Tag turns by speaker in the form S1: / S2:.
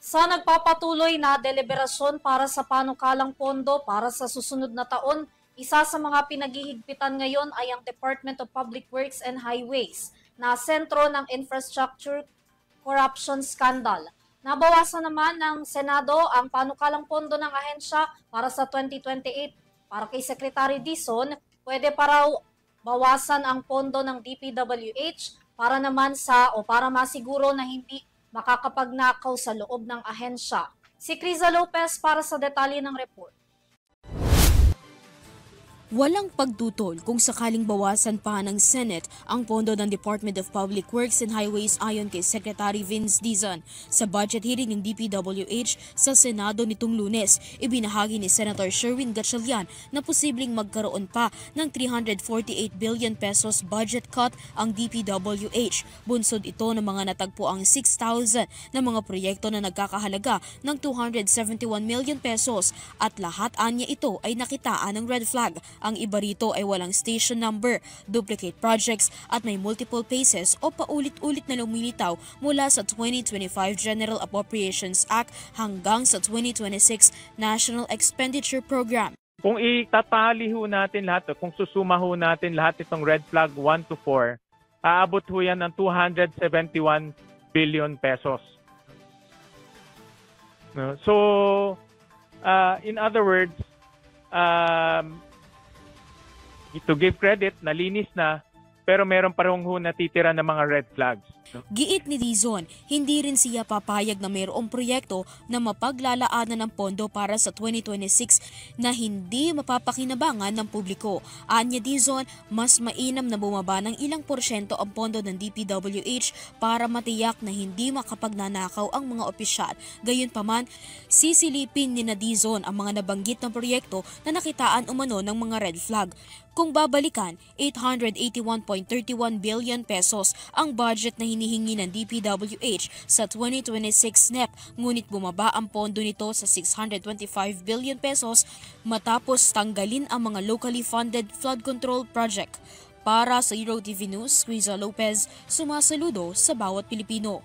S1: Sa nagpapatuloy na deliberasyon para sa panukalang pondo para sa susunod na taon, isa sa mga pinaghihigpitan ngayon ay ang Department of Public Works and Highways na sentro ng infrastructure corruption scandal. Nabawasan naman ng Senado ang panukalang pondo ng ahensya para sa 2028. Para kay Secretary Dizon, pwede pa raw bawasan ang pondo ng DPWH para naman para masiguro na hindi makakapagnakaw sa loob ng ahensya. Si Criza Lopez para sa detalye ng report.
S2: Walang pagtutol kung sakaling bawasan pa ng Senate ang pondo ng Department of Public Works and Highways ayon kay Secretary Vince Dizon. Sa budget hearing ng DPWH sa Senado nitong Lunes, ibinahagi ni Senator Sherwin Gatchalian na posibleng magkaroon pa ng 348 billion pesos budget cut ang DPWH. Bunsod ito ng mga natagpo ang 6,000 na mga proyekto na nagkakahalaga ng 271 million pesos at lahat anya ito ay nakitaan ng red flag. Ang iba rito ay walang station number, duplicate projects at may multiple phases o paulit-ulit na lumilitaw mula sa 2025 General Appropriations Act hanggang sa 2026 National Expenditure Program.
S3: Kung itatali ho natin lahat, kung susuma ho natin lahat itong red flag 1 to 4, aabot ho yan ng 271 billion pesos. So, in other words, to give credit, nalinis na, pero meron pa rin natitira ng mga red flags.
S2: Giit ni Dizon, hindi rin siya papayag na mayroong proyekto na mapaglalaanan ng pondo para sa 2026 na hindi mapapakinabangan ng publiko. Anya Dizon, mas mainam na bumaba ng ilang porsyento ang pondo ng DPWH para matiyak na hindi makapagnanakaw ang mga opisyal. Gayunpaman, sisilipin ni Dizon ang mga nabanggit na proyekto na nakitaan umano ng mga red flag. Kung babalikan, 881.31 billion pesos ang budget na hinihingi ng DPWH sa 2026 NEP, ngunit bumaba ang pondo nito sa 625 billion pesos matapos tanggalin ang mga locally funded flood control project. Para sa Euro TV News, Criza Lopez, sumasaludo sa bawat Pilipino.